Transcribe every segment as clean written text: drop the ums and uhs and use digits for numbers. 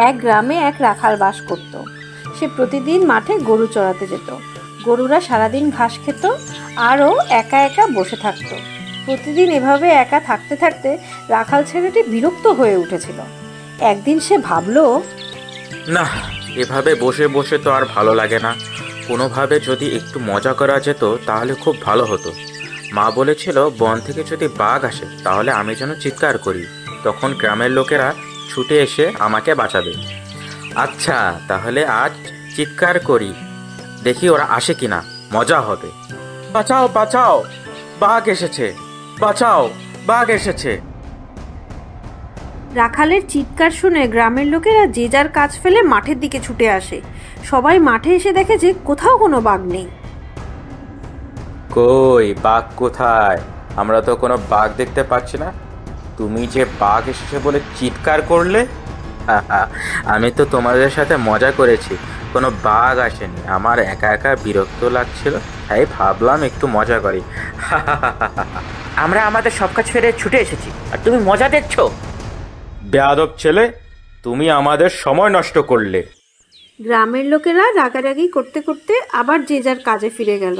এক গ্রামে এক রাখাল বাস করত। সে প্রতিদিন মাঠে গরু চড়াতে যেত। গরুরা সারাদিন ঘাস খেত আর ও একা একা বসে থাকতো। প্রতিদিন এভাবে একা থাকতে থাকতে রাখাল ছেলেটি বিরক্ত হয়ে উঠেছিল। একদিন সে ভাবলো, না, এভাবে বসে বসে তো আর ভালো লাগে না। কোনোভাবে যদি একটু মজা করা যেত তাহলে খুব ভালো হতো। মা বলেছিল বন থেকে যদি বাঘ আসে তাহলে আমি যেন চিৎকার করি, তখন গ্রামের লোকেরা ছুটে এসে আমাকে বাঁচাবে। আচ্ছা, তাহলে আজ চিৎকার করি, দেখি ওরা আসে কিনা, মজা হবে। বাঁচাও বাঁচাও, বাঘ এসেছে, বাঁচাও, বাঘ এসেছে। রাখালের চিৎকার শুনে গ্রামের লোকেরা যে যার কাজ ফেলে মাঠের দিকে ছুটে আসে। সবাই মাঠে এসে দেখে যে কোথাও কোনো বাঘ নেই। কই বাঘ কোথায়? আমরা তো কোনো বাঘ দেখতে পাচ্ছি না। তুমি যে বাঘ এসেছে বলে চিৎকার করলে, আমি তো তোমাদের সাথে মজা করেছি, কোনো বাঘ আসেনি। আমার একা একা বিরক্ত লাগছিল, তাই ভাবলাম একটু মজা করি। আমরা আমাদের সব কাজ ফেলে ছুটে এসেছি আর তুমি মজা দেখছো? বেয়াদব ছেলে, তুমি আমাদের সময় নষ্ট করলে। গ্রামের লোকেরা রাগারাগি করতে করতে আবার যে যার কাজে ফিরে গেল।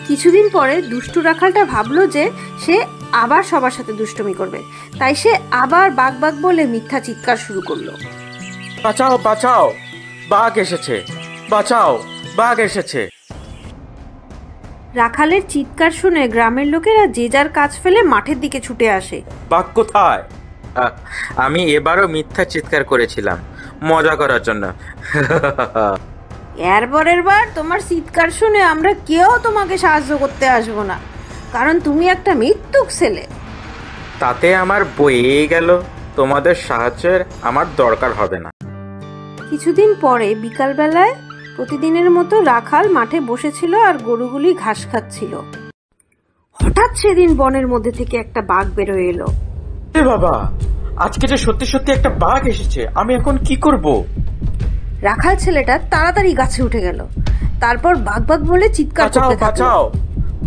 কিছুদিন পরে দুষ্টু রাখালটা ভাবলো যে সে আবার সবার সাথে দুষ্টুমি করবে, তাই সে আবার বাঘ বাঘ বলে মিথ্যা চিৎকার শুরু করলো। বাঁচাও বাঁচাও, বাঘ এসেছে, বাঁচাও, বাঘ এসেছে। রাখালের চিৎকার শুনে গ্রামের লোকেরা যে যার কাজ ফেলে মাঠের দিকে ছুটে আসে। বাঘ কোথায়? আমি এবারও মিথ্যা চিৎকার করেছিলাম মজা করার জন্য। এরপরের বার তোমার চিৎকার শুনে আমরা কেউ তোমাকে সাহায্য করতে আসবো না, কারণ তুমি একটা মিথ্যুক ছেলে। তাতে আমার বয়ে গেল, তোমাদের সাহায্যের আমার দরকার হবে না। কিছুদিন পরে বিকালবেলায় প্রতিদিনের মতো রাখাল মাঠে বসেছিল আর গরুগুলি ঘাস খাচ্ছিল। হঠাৎ সেদিন বনের মধ্যে থেকে একটা বাঘ বেরোয় এলো। এ বাবা, আজকে যে সত্যি সত্যি একটা বাঘ এসেছে, আমি এখন কি করব? রাখাল ছেলেটা তাড়াতাড়ি গাছে উঠে গেল। তারপর বাঘ বাঘ বলে চিৎকার করতে থাকলো। বাঁচাও,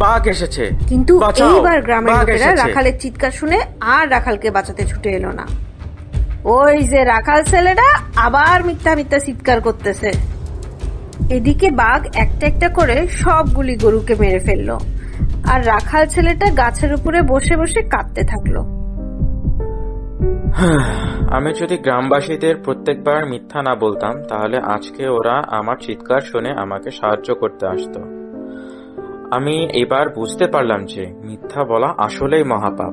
বাঘ এসেছে। কিন্তু এইবার গ্রামের লোকেরা রাখালের চিৎকার শুনে আর রাখালকে বাঁচাতে ছুটে এলো না। ওই যে রাখাল ছেলেটা আবার মিথ্যা মিথ্যা চিৎকার করতেছে। এদিকে বাঘ একটা একটা করে সবগুলি গরুকে মেরে ফেললো, আর রাখাল ছেলেটা গাছের উপরে বসে বসে কাঁদতে থাকলো। আমি যদি গ্রামবাসীদের প্রত্যেকবার মিথ্যা না বলতাম তাহলে আজকে ওরা আমার চিৎকার শুনে আমাকে সাহায্য করতে আসতো। আমি এবার বুঝতে পারলাম যে মিথ্যা বলা আসলেই মহাপাপ।